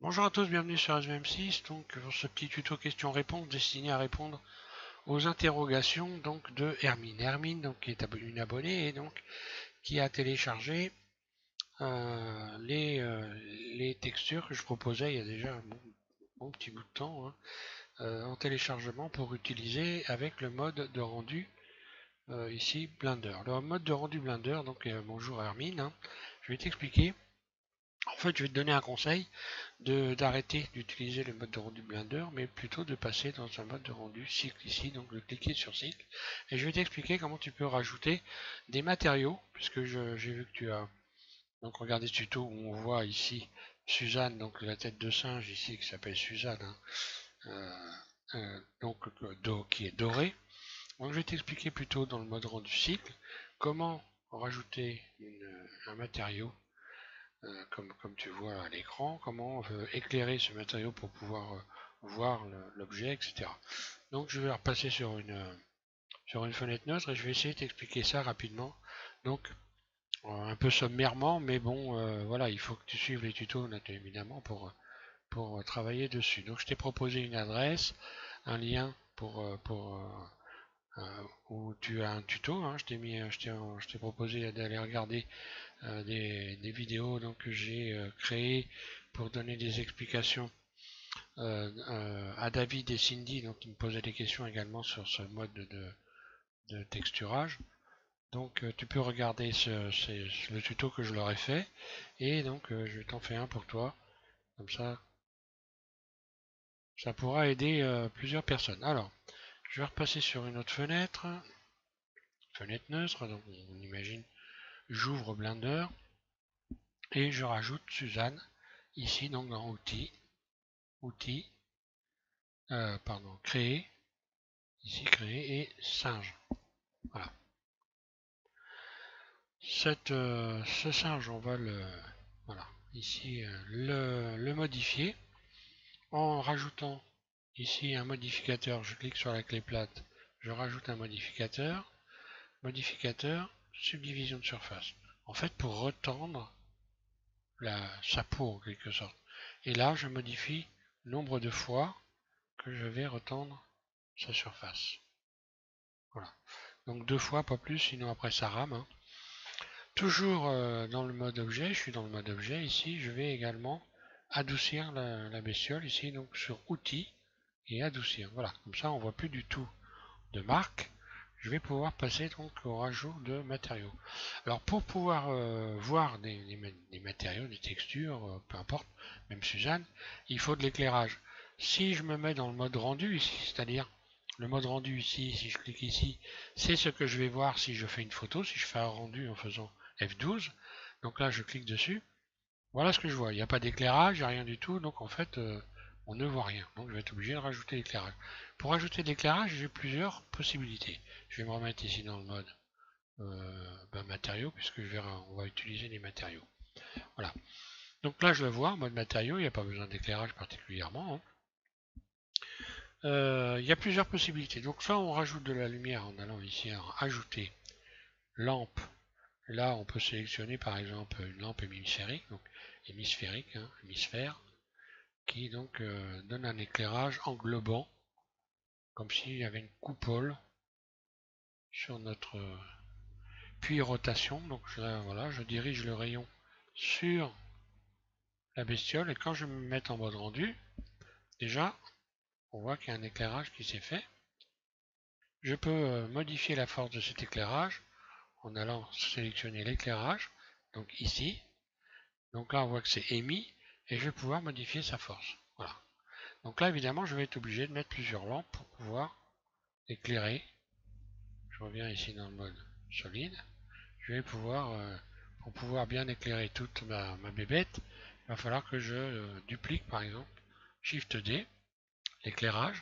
Bonjour à tous, bienvenue sur SVM6. Donc, pour ce petit tuto questions-réponses destiné à répondre aux interrogations de Hermine. Hermine, donc, qui est une abonnée et donc qui a téléchargé les textures que je proposais il y a déjà un bon petit bout de temps en téléchargement pour utiliser avec le mode de rendu ici Blender. Le mode de rendu Blender, donc bonjour Hermine, je vais t'expliquer. En fait, je vais te donner un conseil d'arrêter d'utiliser le mode de rendu Blender, mais plutôt de passer dans un mode de rendu cycle ici, donc de cliquer sur cycle. Et je vais t'expliquer comment tu peux rajouter des matériaux, puisque j'ai vu que tu as donc regardé ce tuto où on voit ici Suzanne, donc la tête de singe ici qui s'appelle Suzanne, qui est dorée. Donc je vais t'expliquer plutôt dans le mode rendu cycle comment rajouter un matériau comme tu vois à l'écran, comment on veut éclairer ce matériau pour pouvoir voir l'objet, etc. Donc je vais repasser sur une fenêtre neutre et je vais essayer de t'expliquer ça rapidement. Donc un peu sommairement, mais bon, voilà, il faut que tu suives les tutos évidemment pour travailler dessus. Donc je t'ai proposé une adresse, un lien où tu as un tuto. Je t'ai proposé d'aller regarder des vidéos que j'ai créées pour donner des explications à David et Cindy, donc qui me posaient des questions également sur ce mode de texturage. Donc tu peux regarder c'est le tuto que je leur ai fait et donc je vais t'en faire un pour toi. Comme ça pourra aider plusieurs personnes. Alors, je vais repasser sur une autre fenêtre neutre. Donc on imagine, j'ouvre Blender et je rajoute Suzanne ici donc dans outils, créer, ici créer et singe. Voilà. Ce singe, on va voilà, ici le modifier en rajoutant ici un modificateur. Je clique sur la clé plate, je rajoute un modificateur, subdivision de surface. En fait, pour retendre sa peau en quelque sorte. Et là, je modifie le nombre de fois que je vais retendre sa surface. Voilà. Donc 2 fois, pas plus, sinon après ça rame. Toujours dans le mode objet, je suis dans le mode objet ici, je vais également adoucir la bestiole ici, donc sur outils et adoucir. Voilà, comme ça on voit plus du tout de marque. Je vais pouvoir passer donc au rajout de matériaux. Alors pour pouvoir voir des matériaux, des textures, peu importe, même Suzanne, il faut de l'éclairage. Si je me mets dans le mode rendu ici, c'est-à-dire le mode rendu ici, si je clique ici, c'est ce que je vais voir si je fais une photo, si je fais un rendu en faisant F12. Donc là, je clique dessus. Voilà ce que je vois. Il n'y a pas d'éclairage, il n'y a rien du tout. Donc en fait, on ne voit rien. Donc je vais être obligé de rajouter l'éclairage. Pour rajouter de l'éclairage, j'ai plusieurs possibilités. Je vais me remettre ici dans le mode matériaux, puisque on va utiliser les matériaux. Voilà. Donc là, je le vois en mode matériaux. Il n'y a pas besoin d'éclairage particulièrement. Il y a plusieurs possibilités. Donc soit on rajoute de la lumière en allant ici à ajouter lampe. Là, on peut sélectionner par exemple une lampe hémisphérique, donc hémisphère, qui donc donne un éclairage englobant, comme s'il y avait une coupole sur notre puis rotation. Donc voilà, je dirige le rayon sur la bestiole et quand je me mets en mode rendu, déjà, on voit qu'il y a un éclairage qui s'est fait. Je peux modifier la force de cet éclairage en allant sélectionner l'éclairage, donc ici. Donc là, on voit que c'est émis et je vais pouvoir modifier sa force. Voilà. Donc là, évidemment, je vais être obligé de mettre plusieurs lampes pour pouvoir éclairer. Je reviens ici dans le mode solide. Je vais pouvoir, pour pouvoir bien éclairer toute ma bébête, il va falloir que je duplique par exemple Shift D, l'éclairage.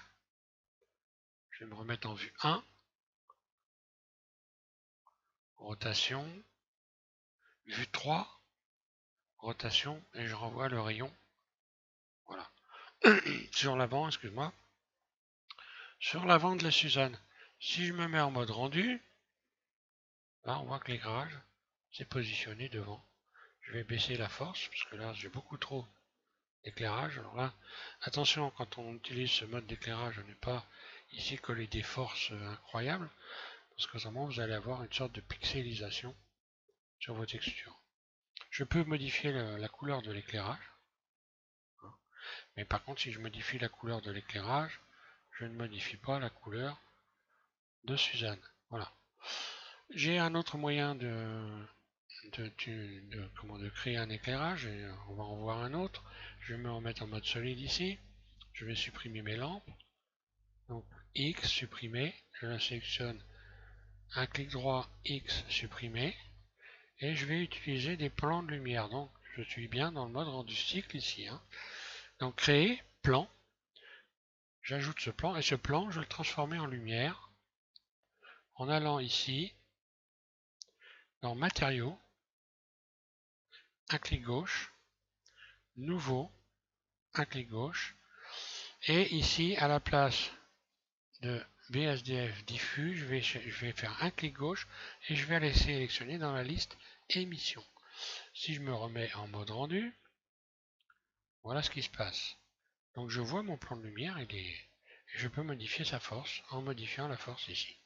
Je vais me remettre en vue 1, rotation, vue 3, rotation, et je renvoie le rayon. Voilà. Sur l'avant, excuse-moi. Sur l'avant de la Suzanne. Si je me mets en mode rendu, là on voit que l'éclairage s'est positionné devant. Je vais baisser la force, parce que là j'ai beaucoup trop d'éclairage. Alors là, attention, quand on utilise ce mode d'éclairage, à ne pas ici coller des forces incroyables, parce que autrement vous allez avoir une sorte de pixelisation sur vos textures. Je peux modifier la couleur de l'éclairage, hein, mais par contre si je modifie la couleur de l'éclairage, je ne modifie pas la couleur de Suzanne. Voilà. J'ai un autre moyen de créer un éclairage, et on va en voir un autre. Je vais me remettre en mode solide ici. Je vais supprimer mes lampes. Donc X, supprimer. Je la sélectionne. Un clic droit, X, supprimer. Et je vais utiliser des plans de lumière. Donc je suis bien dans le mode rendu cycle ici. Hein. Donc créer, plan. J'ajoute ce plan et ce plan, je vais le transformer en lumière en allant ici dans matériaux, un clic gauche, nouveau, un clic gauche, et ici à la place de BSDF diffus, je vais faire un clic gauche et je vais aller sélectionner dans la liste émission. Si je me remets en mode rendu, voilà ce qui se passe. Donc je vois mon plan de lumière, je peux modifier sa force en modifiant la force ici.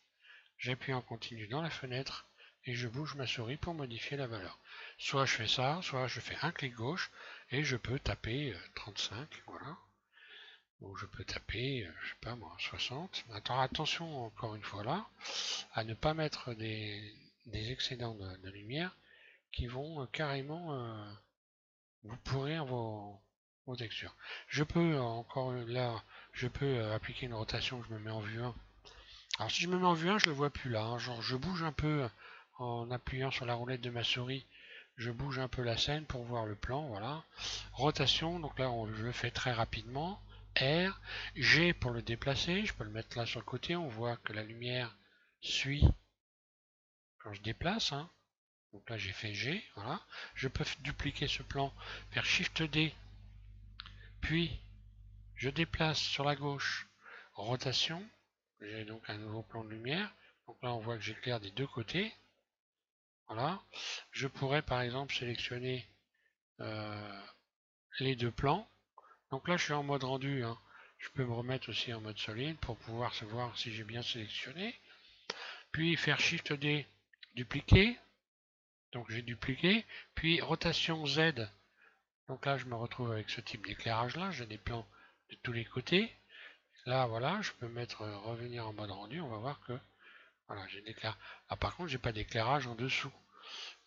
J'appuie en continu dans la fenêtre et je bouge ma souris pour modifier la valeur. Soit je fais ça, soit je fais un clic gauche et je peux taper 35, voilà. Ou je peux taper, je sais pas moi, 60. Attention encore une fois là, à ne pas mettre des excédents de lumière qui vont carrément vous pourrir vos textures. Je peux encore là, je peux appliquer une rotation, je me mets en vue 1. Alors si je me mets en vue 1, je le vois plus là. Hein. Genre je bouge un peu en appuyant sur la roulette de ma souris. Je bouge un peu la scène pour voir le plan, voilà. Rotation, donc là je le fais très rapidement. R, G pour le déplacer, je peux le mettre là sur le côté, on voit que la lumière suit quand je déplace. Hein. Donc là j'ai fait G, voilà. Je peux dupliquer ce plan, faire Shift D, puis je déplace sur la gauche, rotation, j'ai donc un nouveau plan de lumière. Donc là on voit que j'éclaire des deux côtés. Voilà. Je pourrais par exemple sélectionner les deux plans. Donc là je suis en mode rendu. Hein. Je peux me remettre aussi en mode solide pour pouvoir savoir si j'ai bien sélectionné. Puis faire Shift D, dupliquer. Donc j'ai dupliqué. Puis rotation Z. Donc là je me retrouve avec ce type d'éclairage là. J'ai des plans de tous les côtés. Là voilà, je peux mettre revenir en mode rendu. On va voir que voilà, j'ai d'éclairage. Ah, par contre j'ai pas d'éclairage en dessous.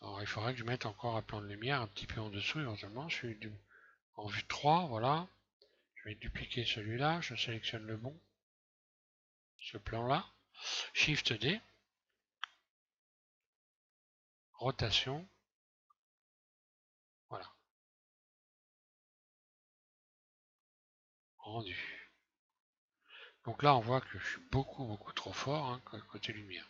Alors il faudrait que je mette encore un plan de lumière un petit peu en dessous éventuellement. Je suis en vue 3, voilà. Je vais dupliquer celui-là, je sélectionne le bon, ce plan-là. Shift D, rotation, voilà, rendu. Donc là on voit que je suis beaucoup trop fort hein, côté lumière.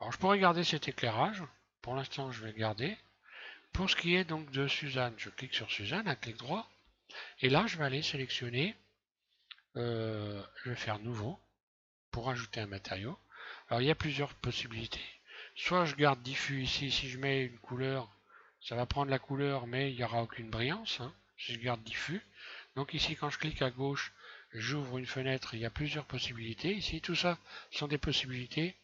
Alors je pourrais garder cet éclairage, pour l'instant je vais le garder. Pour ce qui est donc de Suzanne, je clique sur Suzanne, un clic droit, et là je vais aller sélectionner, je vais faire nouveau, pour ajouter un matériau. Alors il y a plusieurs possibilités. Soit je garde diffus ici, si je mets une couleur, ça va prendre la couleur, mais il n'y aura aucune brillance, hein, si je garde diffus. Donc ici, quand je clique à gauche, j'ouvre une fenêtre, il y a plusieurs possibilités. Ici, tout ça sont des possibilités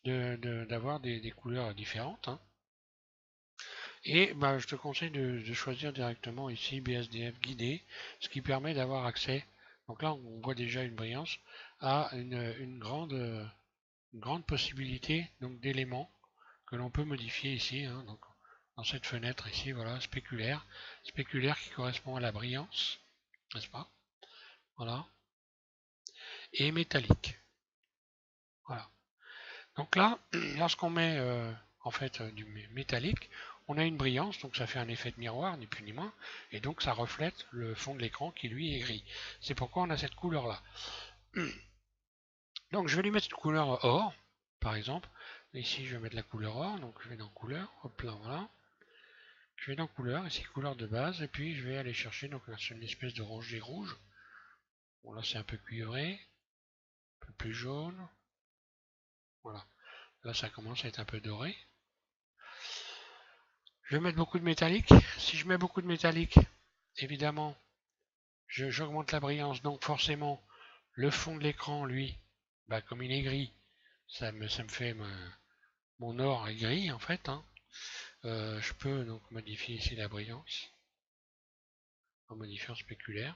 d'avoir des couleurs différentes. Hein. Et bah, je te conseille de choisir directement ici BSDF guidé, ce qui permet d'avoir accès, donc là on voit déjà une brillance, à une grande possibilité donc d'éléments que l'on peut modifier ici, hein, donc dans cette fenêtre ici, voilà, spéculaire qui correspond à la brillance, n'est-ce pas? Voilà, et métallique. Voilà. Donc là, lorsqu'on met en fait du métallique, on a une brillance, donc ça fait un effet de miroir, ni plus ni moins, et donc ça reflète le fond de l'écran qui lui est gris. C'est pourquoi on a cette couleur là. Donc je vais lui mettre une couleur or, par exemple. Ici je vais mettre la couleur or, donc je vais dans couleur, hop là, voilà. Je vais dans couleur, ici couleur de base, et puis je vais aller chercher donc une espèce de rangée rouge. Bon là c'est un peu cuivré, un peu plus jaune. Voilà. Là ça commence à être un peu doré. Je vais mettre beaucoup de métallique. Si je mets beaucoup de métallique, évidemment, j'augmente la brillance, donc forcément, le fond de l'écran, lui, bah, comme il est gris, ça me fait mon or est gris en fait. Hein. Je peux donc modifier ici la brillance en modifiant spéculaire.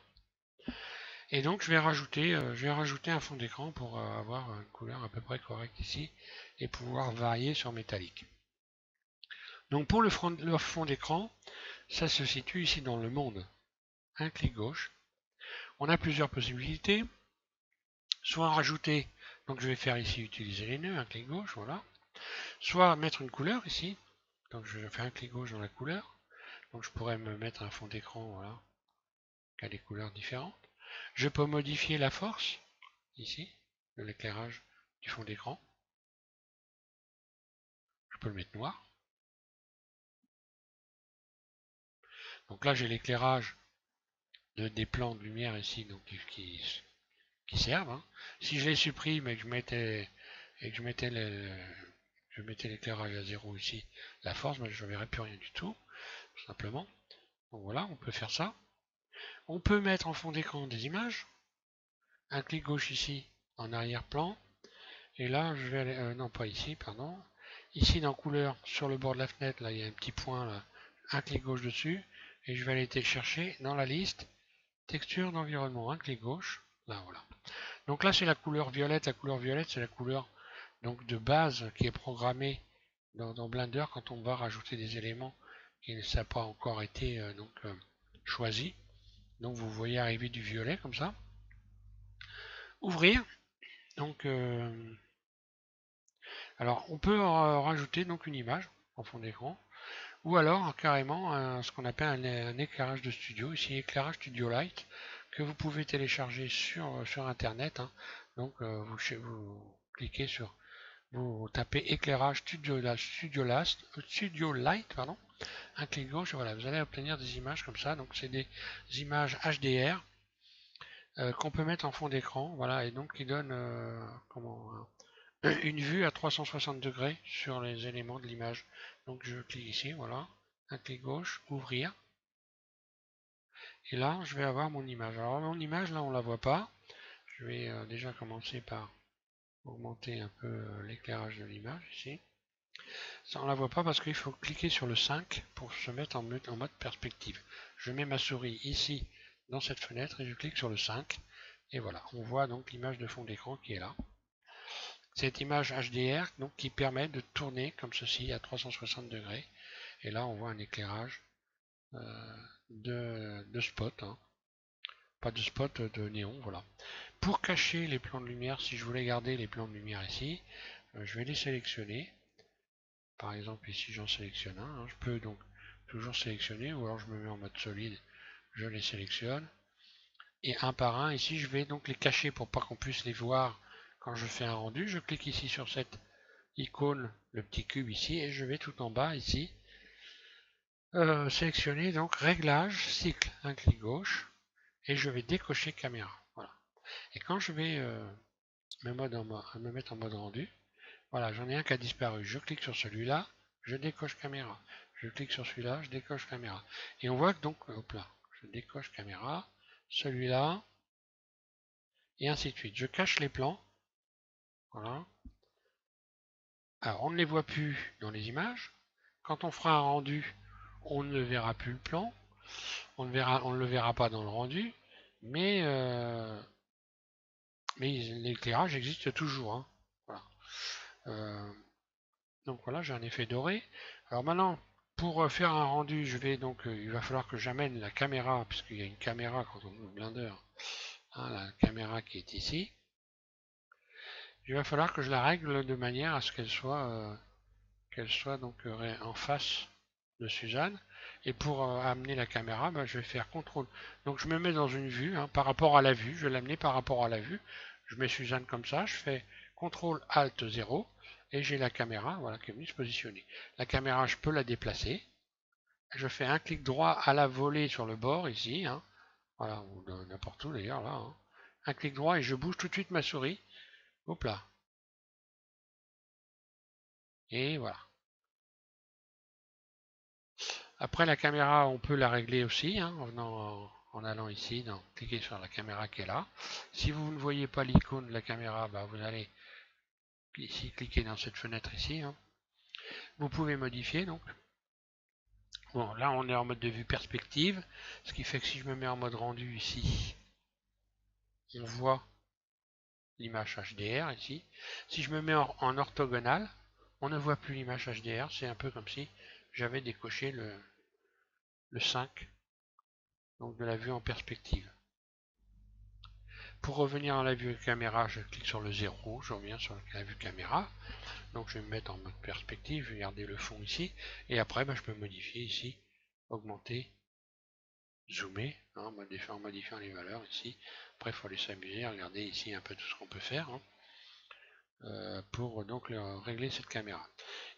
Et donc je vais rajouter un fond d'écran pour avoir une couleur à peu près correcte ici et pouvoir varier sur métallique. Donc pour le fond d'écran, ça se situe ici dans le monde. Un clic gauche. On a plusieurs possibilités. Soit rajouter, donc je vais faire ici utiliser les nœuds, un clic gauche, voilà. Soit mettre une couleur ici. Donc je fais un clic gauche dans la couleur. Donc je pourrais me mettre un fond d'écran, voilà, qui a des couleurs différentes. Je peux modifier la force, ici, de l'éclairage du fond d'écran. Je peux le mettre noir. Donc là j'ai l'éclairage des plans de lumière ici, donc qui servent. Hein. Si je les supprime et que je mettais l'éclairage à 0 ici, la force, ben, je ne verrai plus rien du tout, tout simplement. Donc voilà, on peut faire ça. On peut mettre en fond d'écran des images. Un clic gauche ici en arrière-plan. Et là, je vais aller, non pas ici, pardon. Ici dans couleur, sur le bord de la fenêtre, là il y a un petit point là, un clic gauche dessus. Et je vais aller chercher dans la liste texture d'environnement, un clic gauche. Là voilà. Donc là c'est la couleur violette. La couleur violette c'est la couleur donc de base qui est programmée dans Blender quand on va rajouter des éléments qui ne savent pas encore été choisis. Donc vous voyez arriver du violet comme ça. Ouvrir. Donc alors on peut rajouter donc une image en fond d'écran ou alors carrément ce qu'on appelle un éclairage de studio, ici éclairage Studio Light que vous pouvez télécharger sur internet. Hein. Donc vous cliquez sur, vous tapez éclairage Studio Light, pardon, un clic gauche, et voilà, vous allez obtenir des images comme ça. Donc c'est des images HDR qu'on peut mettre en fond d'écran, voilà, et donc qui donnent une vue à 360 degrés sur les éléments de l'image. Donc je clique ici, voilà, un clic gauche, ouvrir, et là je vais avoir mon image. Alors mon image, là on la voit pas. Je vais déjà commencer par augmenter un peu l'éclairage de l'image ici. Ça on la voit pas parce qu'il faut cliquer sur le 5 pour se mettre en mode perspective. Je mets ma souris ici dans cette fenêtre et je clique sur le 5 et voilà, on voit donc l'image de fond d'écran qui est là. Cette image HDR donc qui permet de tourner comme ceci à 360 degrés et là on voit un éclairage de spot, hein. Pas de spot, de néon, voilà. Pour cacher les plans de lumière, si je voulais garder les plans de lumière ici, je vais les sélectionner. Par exemple ici j'en sélectionne un, hein. Je peux donc toujours sélectionner ou alors je me mets en mode solide, je les sélectionne. Et un par un, ici je vais donc les cacher pour pas qu'on puisse les voir quand je fais un rendu. Je clique ici sur cette icône, le petit cube ici, et je vais tout en bas ici sélectionner donc réglage, cycle, un clic gauche, et je vais décocher caméra. Voilà. Et quand je vais me mettre en mode rendu, voilà, j'en ai un qui a disparu. Je clique sur celui-là, je décoche caméra. Je clique sur celui-là, je décoche caméra. Et on voit que donc, hop là, je décoche caméra, celui-là, et ainsi de suite. Je cache les plans. Voilà. Alors, on ne les voit plus dans les images. Quand on fera un rendu, on ne verra plus le plan. On ne le verra pas dans le rendu. Mais l'éclairage existe toujours. Hein. Voilà. Donc voilà, j'ai un effet doré. Alors maintenant, pour faire un rendu, il va falloir que j'amène la caméra, puisqu'il y a une caméra quand on ouvre Blender, hein, la caméra qui est ici. Il va falloir que je la règle de manière à ce qu'elle soit donc en face de Suzanne. Et pour amener la caméra, je vais faire CTRL. Donc je me mets dans une vue, hein, par rapport à la vue, je vais l'amener par rapport à la vue. Je mets Suzanne comme ça, je fais CTRL ALT 0 et j'ai la caméra, voilà, qui est venue se positionner. La caméra, je peux la déplacer. Je fais un clic droit à la volée sur le bord ici, hein, voilà, ou n'importe où d'ailleurs là. Hein. Un clic droit et je bouge tout de suite ma souris. Hop là. Et voilà. Après la caméra, on peut la régler aussi hein, en allant ici, cliquer sur la caméra qui est là. Si vous ne voyez pas l'icône de la caméra, bah, vous allez ici cliquer dans cette fenêtre ici. Hein. Vous pouvez modifier donc. Bon, là on est en mode de vue perspective, ce qui fait que si je me mets en mode rendu ici, on voit l'image HDR ici. Si je me mets en orthogonal, on ne voit plus l'image HDR, c'est un peu comme si j'avais décoché le 5, donc de la vue en perspective. Pour revenir à la vue caméra, je clique sur le 0, je reviens sur la vue caméra. Donc je vais me mettre en mode perspective, je vais garder le fond ici, et après je peux modifier ici, augmenter, zoomer, hein, en modifiant les valeurs ici. Après il faut aller s'amuser, regarder ici un peu tout ce qu'on peut faire pour donc régler cette caméra.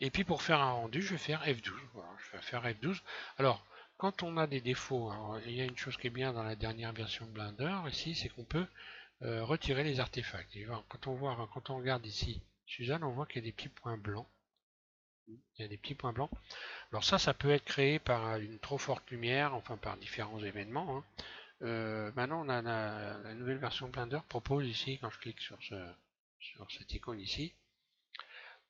Et puis pour faire un rendu, je vais faire F12. Voilà, je vais faire F12. Alors, quand on a des défauts, alors, il y a une chose qui est bien dans la dernière version de Blender ici, c'est qu'on peut retirer les artefacts. Et quand on regarde ici, Suzanne, on voit qu'il y a des petits points blancs. Il y a des petits points blancs. Alors ça peut être créé par une trop forte lumière, enfin par différents événements. Hein. Maintenant, on a la nouvelle version Blender propose ici, quand je clique sur cette icône ici,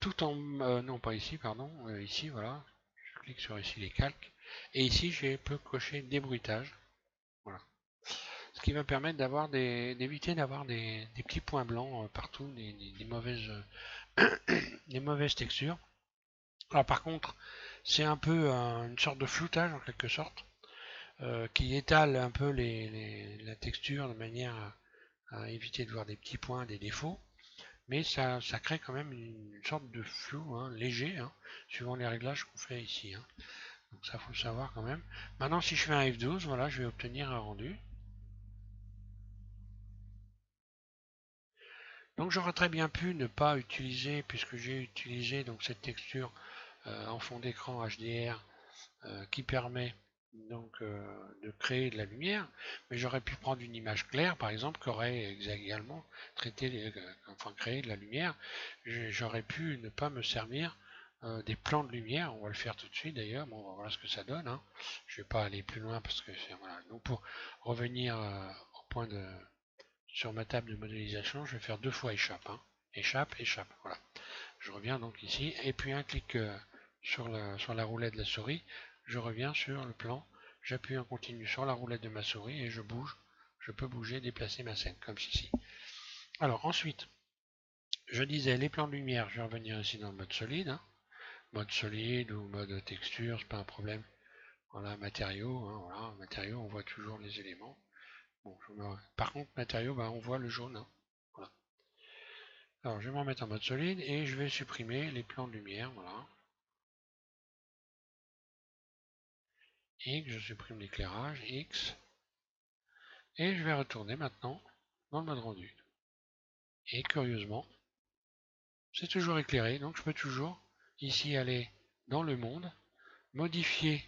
tout en non pas ici, pardon, ici voilà, je clique sur ici les calques, et ici je peux cocher débruitage. Voilà. Ce qui va permettre d'éviter d'avoir des petits points blancs partout, des mauvaises textures. Alors par contre, c'est un peu une sorte de floutage en quelque sorte, qui étale un peu la texture de manière à éviter de voir des petits points, des défauts. Mais ça crée quand même une sorte de flou hein, léger, hein, suivant les réglages qu'on fait ici. Hein. Donc ça faut le savoir quand même. Maintenant si je fais un F12, voilà, je vais obtenir un rendu. Donc j'aurais très bien pu ne pas utiliser, puisque j'ai utilisé donc cette texture en fond d'écran HDR qui permet donc de créer de la lumière, mais j'aurais pu prendre une image claire par exemple qui aurait également créé de la lumière. J'aurais pu ne pas me servir des plans de lumière, on va le faire tout de suite d'ailleurs, bon, voilà ce que ça donne. Hein. Je vais pas aller plus loin parce que voilà. Donc pour revenir au point sur ma table de modélisation, je vais faire 2 fois échappe. Hein. Échappe, échappe, voilà. Je reviens donc ici, et puis un clic sur la roulette de la souris, je reviens sur le plan, j'appuie en continu sur la roulette de ma souris et je bouge, je peux bouger, déplacer ma scène, comme ceci. Alors ensuite, je disais les plans de lumière, je vais revenir ici dans le mode solide, hein. Mode solide ou mode texture, c'est pas un problème. Voilà, matériaux, hein, voilà, matériaux, on voit toujours les éléments. Bon, par contre, matériaux, on voit le jaune. Hein. Voilà. Alors, je vais m'en mettre en mode solide et je vais supprimer les plans de lumière. Voilà. X, je supprime l'éclairage, X. Et je vais retourner maintenant dans le mode rendu. Et curieusement, c'est toujours éclairé, donc je peux toujours ici aller dans le monde, modifier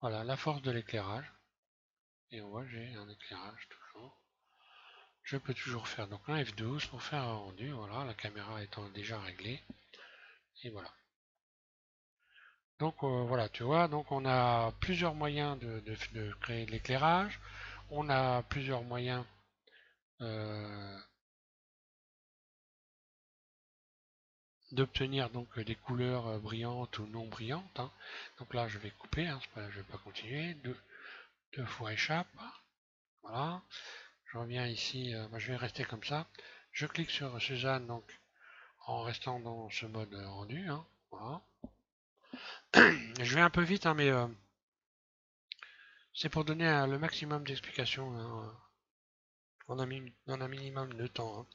voilà, la force de l'éclairage. Et on voit que j'ai un éclairage toujours. Je peux toujours faire donc un F12 pour faire un rendu, voilà, la caméra étant déjà réglée. Et voilà. Donc voilà, tu vois, donc on a plusieurs moyens de créer de l'éclairage. On a plusieurs moyens d'obtenir donc des couleurs brillantes ou non brillantes. Hein. Donc là, je vais couper, hein, je ne vais pas continuer. Deux fois échappe. Voilà. Je reviens ici, je vais rester comme ça. Je clique sur Suzanne donc en restant dans ce mode rendu. Hein. Voilà. Je vais un peu vite, hein, mais c'est pour donner le maximum d'explications hein, dans un minimum de temps. Hein.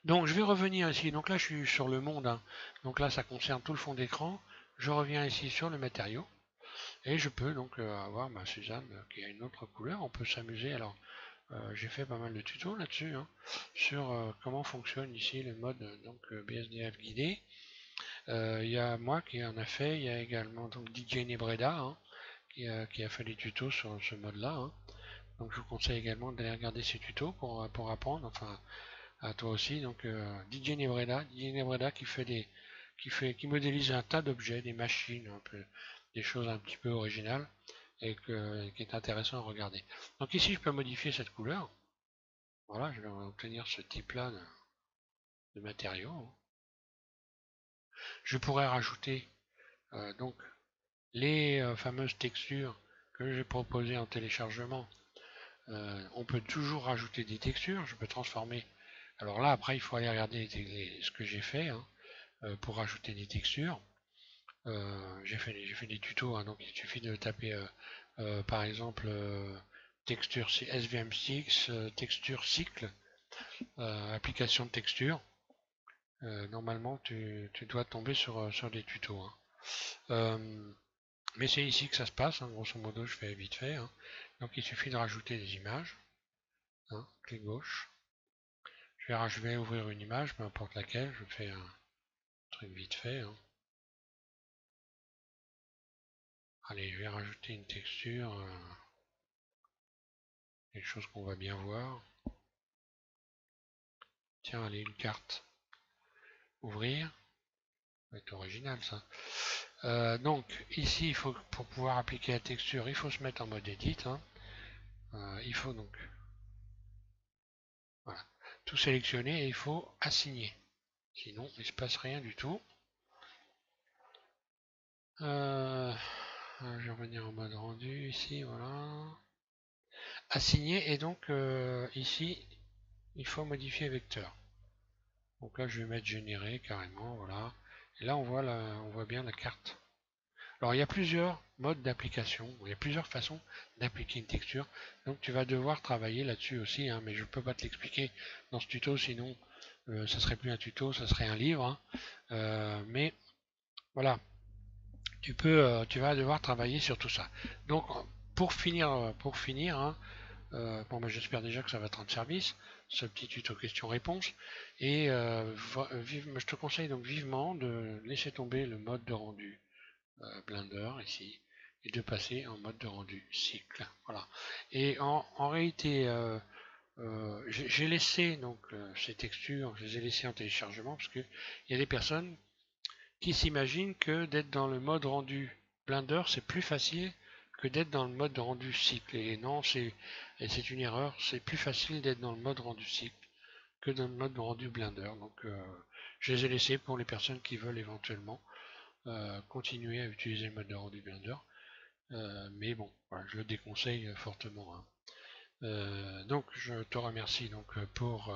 Donc je vais revenir ici. Donc là, je suis sur le monde. Hein. Donc là, ça concerne tout le fond d'écran. Je reviens ici sur le matériau. Et je peux donc avoir ma Suzanne qui a une autre couleur. On peut s'amuser. Alors, j'ai fait pas mal de tutos là-dessus, hein, sur comment fonctionne ici le mode donc BSDF guidé. Il y a moi qui en a fait. Il y a également donc DJ Nebreda hein, qui a fait des tutos sur ce mode-là. Hein. Donc je vous conseille également d'aller regarder ces tutos pour apprendre. Enfin, à toi aussi. Donc DJ Nebreda qui fait qui modélise un tas d'objets, des machines, un peu, des choses un petit peu originales et qui est intéressant à regarder. Donc ici, je peux modifier cette couleur. Voilà, je vais obtenir ce type-là de matériaux. Je pourrais rajouter donc les fameuses textures que j'ai proposées en téléchargement. On peut toujours rajouter des textures. Je peux transformer. Alors là, après, il faut aller regarder ce que j'ai fait hein, pour rajouter des textures. J'ai fait des tutos, hein, donc il suffit de taper par exemple texture SVM6, texture cycle, application de texture. Normalement, tu dois tomber sur des tutos. Hein. Mais c'est ici que ça se passe, hein, grosso modo, je fais vite fait. Hein. Donc il suffit de rajouter des images. Hein, clic gauche. Je vais ouvrir une image, peu importe laquelle, je fais un truc vite fait. Hein. Allez, je vais rajouter une texture, quelque chose qu'on va bien voir. Tiens, allez, une carte. Ouvrir. Ça va être original ça. Donc, ici, il faut, pour pouvoir appliquer la texture, il faut se mettre en mode edit. Hein. Il faut donc voilà, tout sélectionner et il faut assigner. Sinon, il ne se passe rien du tout. Je vais revenir en mode rendu ici, voilà. Assigner et donc ici, il faut modifier vecteur. Donc là, je vais mettre générer carrément, voilà. Et là, on voit bien la carte. Alors, il y a plusieurs modes d'application, il y a plusieurs façons d'appliquer une texture. Donc, tu vas devoir travailler là-dessus aussi, hein, mais je ne peux pas te l'expliquer dans ce tuto, sinon, ça serait plus un tuto, ça serait un livre. Hein. Mais voilà, tu vas devoir travailler sur tout ça. Donc, pour finir, hein, bon, ben, j'espère déjà que ça va te rendre service, ce petit tuto questions-réponses. Et je te conseille donc vivement de laisser tomber le mode de rendu Blender ici et de passer en mode de rendu cycle. Voilà. Et en réalité, j'ai laissé donc ces textures, je les ai laissées en téléchargement parce que il y a des personnes qui s'imaginent que d'être dans le mode rendu Blender c'est plus facile que d'être dans le mode rendu cycle. Et non, c'est une erreur. C'est plus facile d'être dans le mode rendu cycle que dans le mode rendu Blender. Donc, je les ai laissés pour les personnes qui veulent éventuellement continuer à utiliser le mode de rendu Blender. Mais bon, voilà, je le déconseille fortement. Hein. Donc, je te remercie donc pour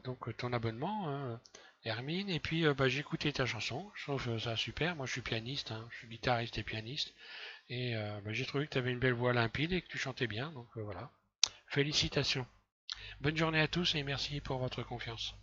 donc ton abonnement, hein, Hermine. Et puis, bah, j'ai écouté ta chanson. Je trouve ça super. Moi, je suis pianiste. Hein. Je suis guitariste et pianiste. Et bah, j'ai trouvé que tu avais une belle voix limpide et que tu chantais bien. Donc, voilà. Félicitations. Bonne journée à tous et merci pour votre confiance.